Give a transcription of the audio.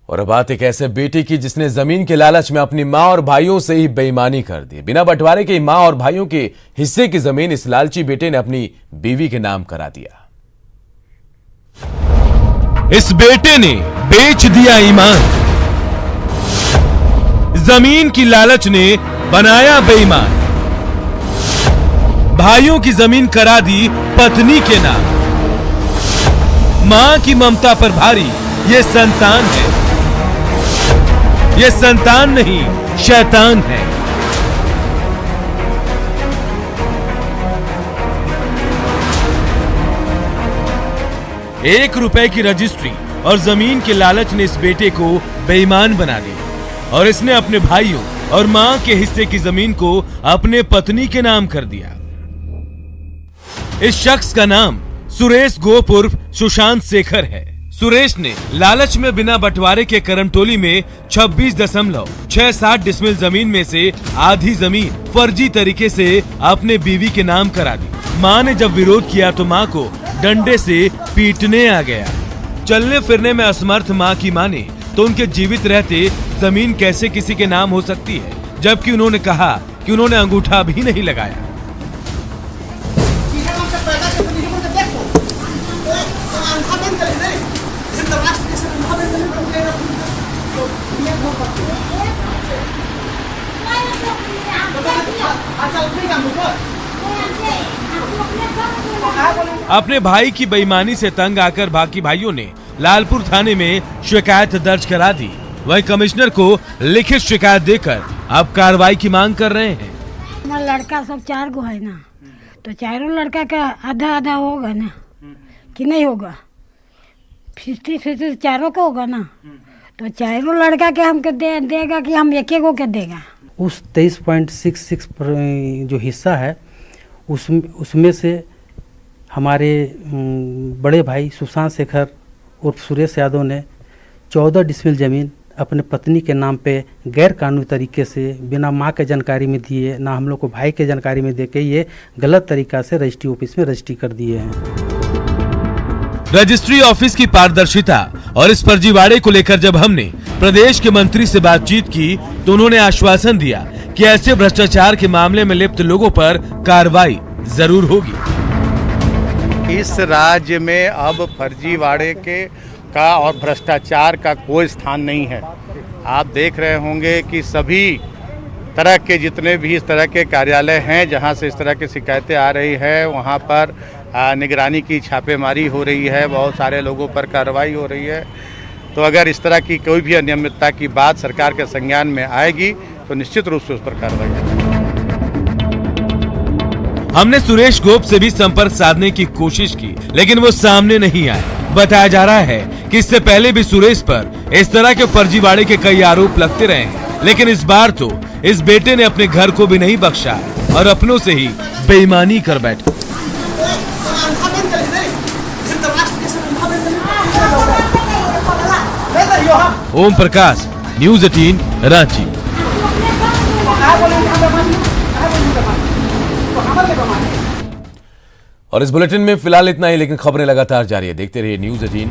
और बात एक ऐसे बेटे की जिसने जमीन के लालच में अपनी मां और भाइयों से ही बेईमानी कर दी। बिना बंटवारे के मां और भाइयों के हिस्से की जमीन इस लालची बेटे ने अपनी बीवी के नाम करा दिया। इस बेटे ने बेच दिया ईमान, जमीन की लालच ने बनाया बेईमान, भाइयों की जमीन करा दी पत्नी के नाम। मां की ममता पर भारी ये संतान है, ये संतान नहीं शैतान है। ₹1 की रजिस्ट्री और जमीन के लालच ने इस बेटे को बेईमान बना दिया और इसने अपने भाइयों और मां के हिस्से की जमीन को अपने पत्नी के नाम कर दिया। इस शख्स का नाम सुरेश गोप उर्फ सुशांत शेखर है। सुरेश ने लालच में बिना बंटवारे के करमटोली में 26.67 डिसमिल जमीन में से आधी जमीन फर्जी तरीके से अपने बीवी के नाम करा दी। मां ने जब विरोध किया तो मां को डंडे से पीटने आ गया। चलने फिरने में असमर्थ मां की माने तो उनके जीवित रहते जमीन कैसे किसी के नाम हो सकती है, जबकि उन्होंने कहा कि उन्होंने अंगूठा भी नहीं लगाया। अपने भाई की बेईमानी से तंग आकर बाकी भाइयों ने लालपुर थाने में शिकायत दर्ज करा दी। वही कमिश्नर को लिखित शिकायत देकर अब कार्रवाई की मांग कर रहे हैं। हमारा लड़का सब 4 गो है ना, तो चारों लड़का का आधा आधा होगा ना कि नहीं होगा? 50-50 चारों का होगा ना, तो चारों लड़का के हमको देगा कि हम एक गो के देगा? उस 23.66 जो हिस्सा है उसमें से हमारे बड़े भाई सुशांत शेखर उर्फ सुरेश यादव ने 14 डिसमिल ज़मीन अपने पत्नी के नाम पे गैर कानूनी तरीके से बिना माँ के जानकारी में दिए, ना हम लोग को भाई के जानकारी में देके ये गलत तरीका से रजिस्ट्री ऑफिस में रजिस्ट्री कर दिए हैं। रजिस्ट्री ऑफिस की पारदर्शिता और इस फर्जीवाड़े को लेकर जब हमने प्रदेश के मंत्री से बातचीत की तो उन्होंने आश्वासन दिया कि ऐसे भ्रष्टाचार के मामले में लिप्त लोगों पर कार्रवाई जरूर होगी। इस राज्य में अब फर्जीवाड़े का और भ्रष्टाचार का कोई स्थान नहीं है। आप देख रहे होंगे कि सभी तरह के जितने भी इस तरह के कार्यालय हैं जहां से इस तरह की शिकायतें आ रही है, वहां पर निगरानी की छापेमारी हो रही है, बहुत सारे लोगों पर कार्रवाई हो रही है। तो अगर इस तरह की कोई भी अनियमितता की बात सरकार के संज्ञान में आएगी तो निश्चित रूप से उस पर कार्रवाई होगी। हमने सुरेश गोप से भी संपर्क साधने की कोशिश की, लेकिन वो सामने नहीं आए। बताया जा रहा है कि इससे पहले भी सुरेश पर इस तरह के फर्जीवाड़े के कई आरोप लगते रहे हैं, लेकिन इस बार तो इस बेटे ने अपने घर को भी नहीं बख्शा और अपनों से ही बेईमानी कर बैठा। ओम प्रकाश, न्यूज़ 18, रांची। और इस बुलेटिन में फिलहाल इतना ही, लेकिन खबरें लगातार जारी है। देखते रहिए न्यूज़ 18।